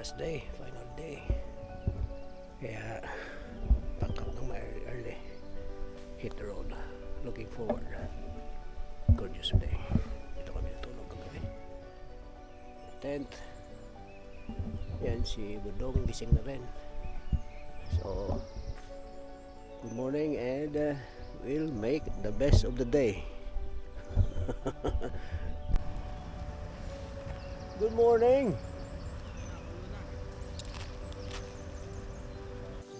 last day, final day. Kaya pack up ng early, hit the road, looking forward. Gorgeous day. Dito kami natulog kagabi. Tent. Yan si Budong, gising na rin. So good morning, and we'll make the best of the day. Good morning.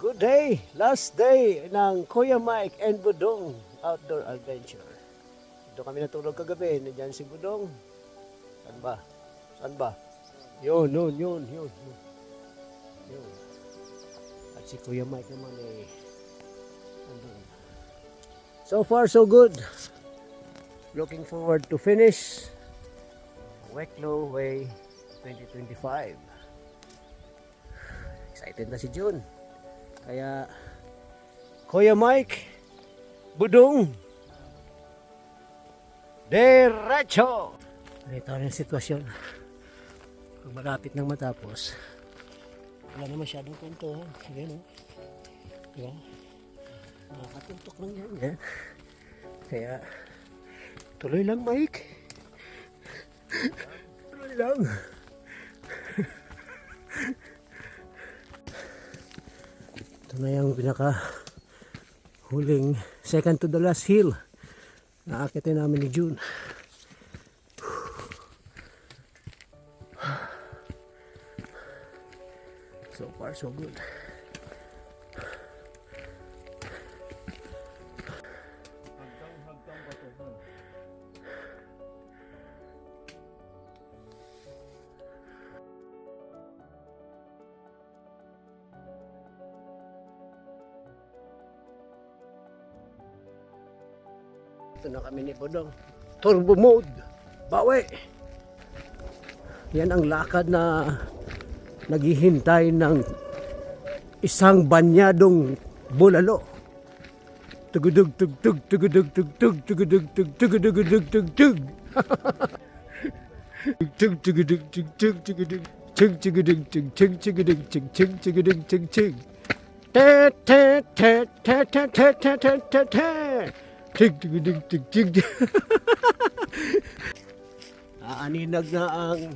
Good day, last day ng Kuya Mike and Budong Outdoor Adventure. Dito kami natulog kagabi. Nandiyan si Budong. Saan ba? Saan ba? Yun. At si Kuya Mike naman andun. So far so good. Looking forward to finish Wicklow Way 2025. Excited na si June. Kaya Kuya Mike, Budong, diretso! Ito ang sitwasyon. Kung malapit nang matapos, wala na masyadong kwentuhan. Ayan, oh. Diba? Nakakatuntok lang yan. Eh? Kaya tuloy lang, Mike. Tuloy lang. Ito na yung pinaka huling second to the last hill na aakitin namin ni June. So far so good. Ito na kami ni Budong. Turbo mode. Bawi. Yan ang lakad na naghihintay ng isang banyadong bulalo. Tugudug tugtug tugudug tugtug tugudug tugudug tugudug tug. Tug tugudug tugtug tugudug tug tugudug tug tug tugudug tug tug tugudug tug tug. Te te te te te te te te te te. Tig tig tig tig tig. Aaninag na ang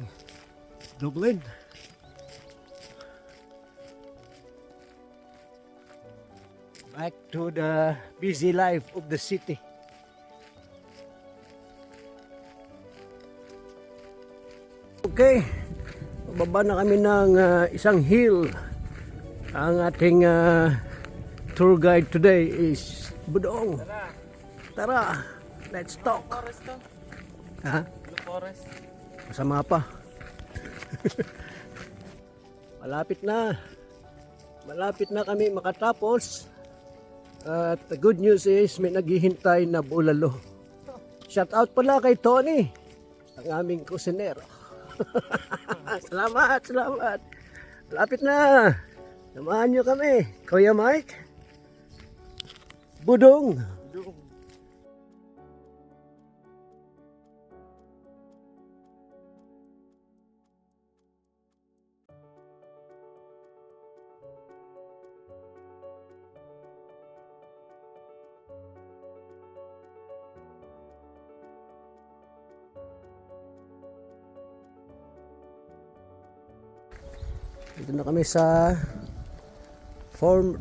Dublin. Back to the busy life of the city. Okay, bababa na kami ng isang hill. Ang ating tour guide today is Budong. Tara, let's talk. Blue Forest to? Ha? Blue Forest. Masama pa. Malapit na. Malapit na kami makatapos. At the good news is may naghihintay na bulalo. Shout out pala kay Tony, ang aming kusinero. Salamat. Malapit na. Samahan nyo kami. Kuya Mike, Budong. Dito na kami sa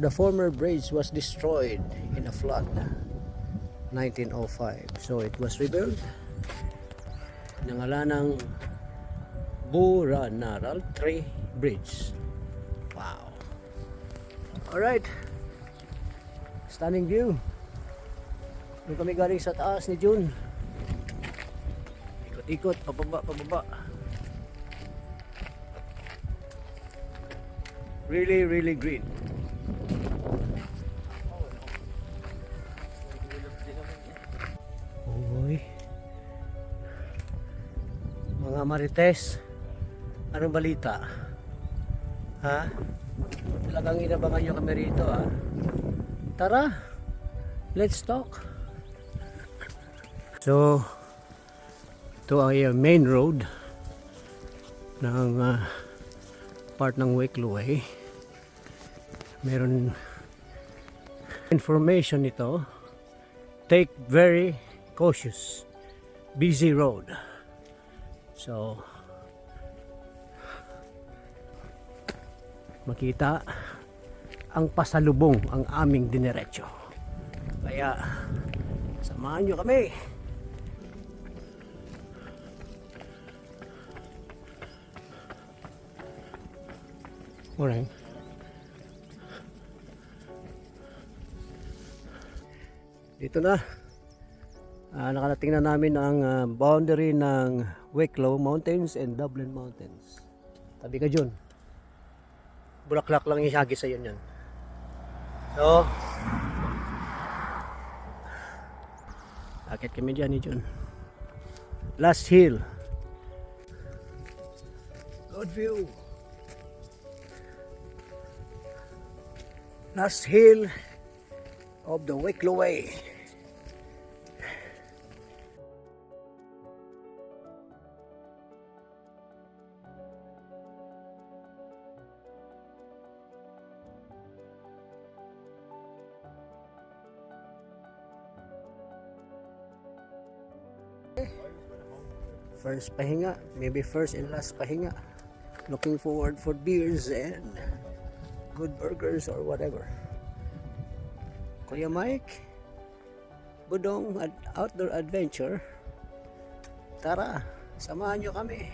the former bridge was destroyed in a flood 1905, so it was rebuilt. Nangalan ng Buranaral 3 Bridge. Wow. Alright, stunning view. Doon kami galing sa taas ni June. Ikot-ikot, pababa. Really green. Uy. Mga Marites, anong balita? Ha? Talagang inabangan nyo kami rito, ha? Tara, let's talk. So, ito ay main road ng part ng Wicklow Way. Meron information nito. Take very cautious. Busy road. So, makita ang pasalubong ang aming dinerecho. Kaya, samahan nyo kami. Morning. Dito na. Nakarating na namin ang boundary ng Wicklow Mountains and Dublin Mountains. Tabi ka dyan. Bulaklak lang yung hagi sa yun yan. So, akit kami dyan ni John. Last hill. Good view. Last hill of the Wicklow Way. First pahinga, maybe first and last pahinga. Looking forward for beers and good burgers or whatever. Kuya Mike, Budong Outdoor Adventure. Tara, samahan nyo kami.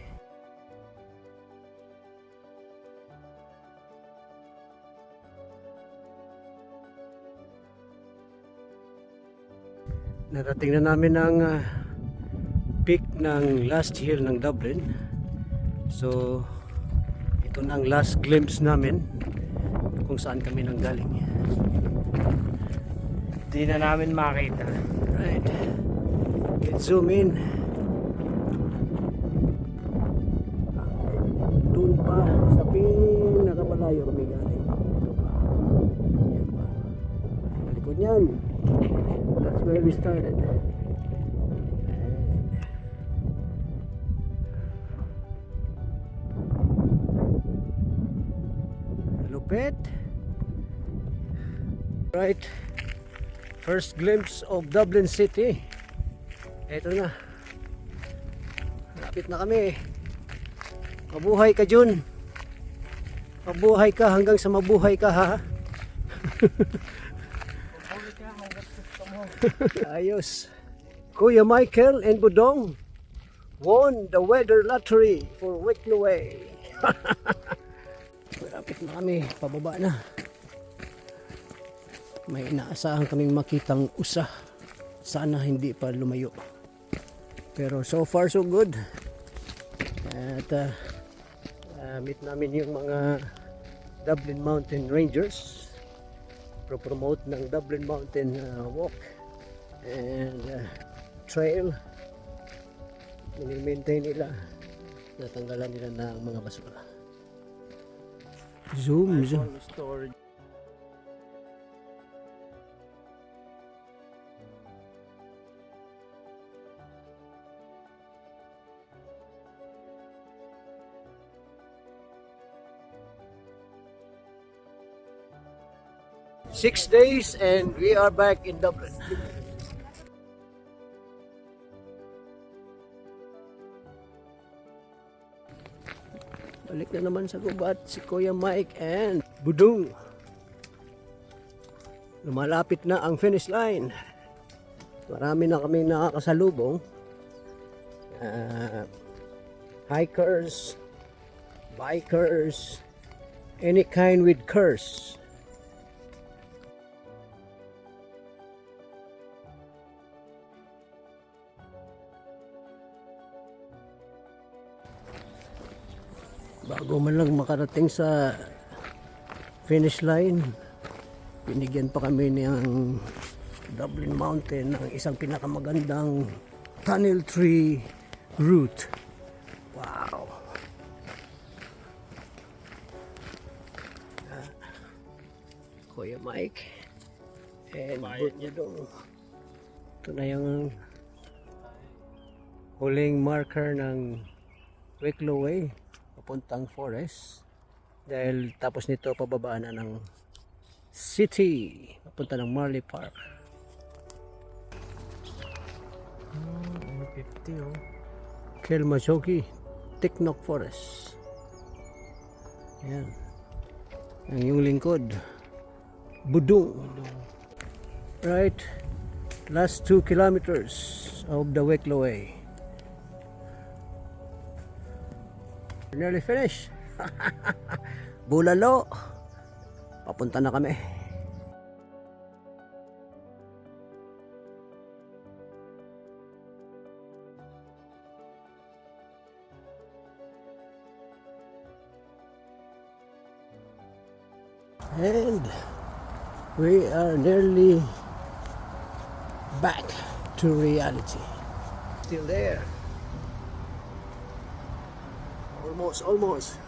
Narating na namin ang peak ng last hill ng Dublin. So, ito na ang last glimpse namin kung saan kami nanggaling. Di na namin makita. Right. Let's zoom in. Doon pa sa pinakapalayo kami galing. Ito pa. Yan pa. Malikod yan. That's where we started. Lupit. Right. First glimpse of Dublin City. Ito na. Lapit na kami. Mabuhay ka, Jun. Mabuhay ka hanggang sa mabuhay ka, ha? Mabuhay ka hanggang gusto mo. Ayos. Kuya Michael and Budong won the weather lottery for Wicklow Way. Malapit na kami, pababa na. May inaasahan kaming makitang usa. Sana hindi pa lumayo. Pero so far so good. At meet namin yung mga Dublin Mountain Rangers. Pro-promote ng Dublin Mountain walk and trail. Mini-maintain nila. Natanggalan nila ng mga basura. Zoom. 6 days and we are back in Dublin. Balik na naman sa gubat si Kuya Mike and Budong. Lumalapit na ang finish line. Marami na kami nakakasalubong. Hikers, bikers, any kind with curse. Bago man lang makarating sa finish line, binigyan pa kami ng Dublin Mountain ng isang pinakamagandang tunnel tree route. Wow! Kuya Mike and Budong. Ito na yung huling marker ng Wicklow Way papuntang forest. Dahil tapos nito pababaan na ng city. Papunta ng Marley Park. 50 oh. Kelmajoki Tiknok Forest. Ayan. Ang yung lingkod. Budong. Right. Last 2 kilometers of the Wicklow Way. We're nearly finished. Bulalo. Papunta na kami. And we are nearly back to reality. Still there. Almost.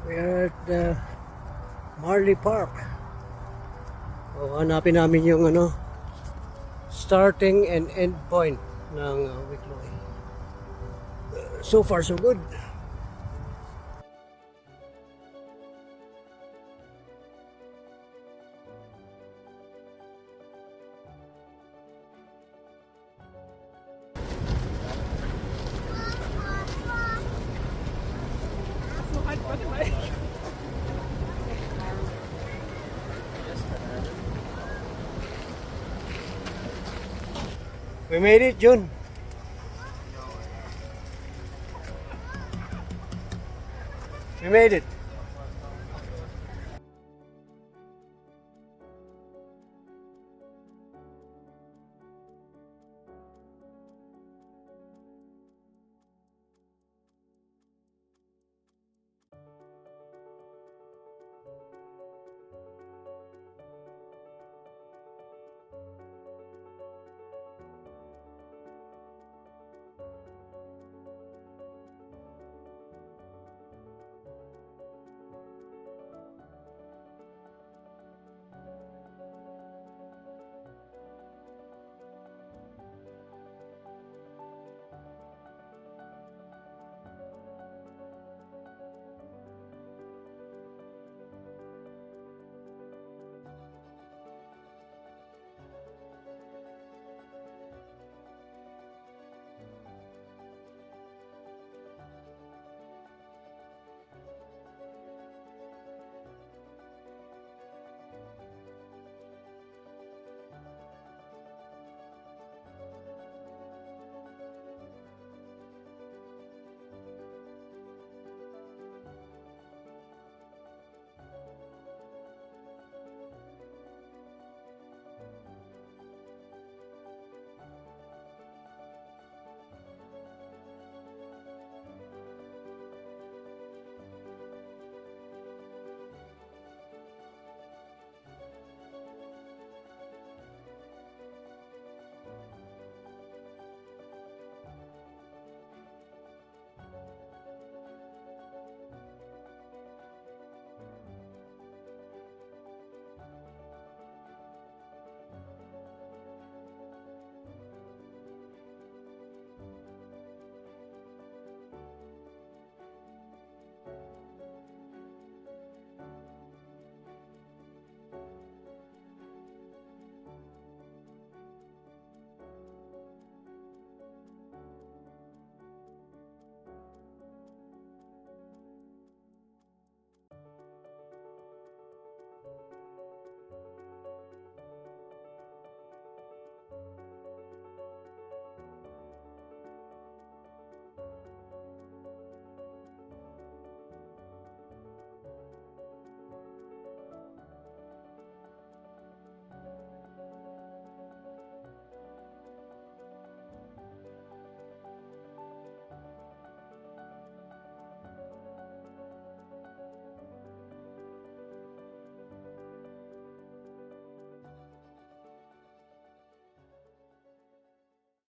We are at the Marley Park. O, hanapin namin yung starting and end point ng Wicklow. So far so good. We made it, Jun. We made it.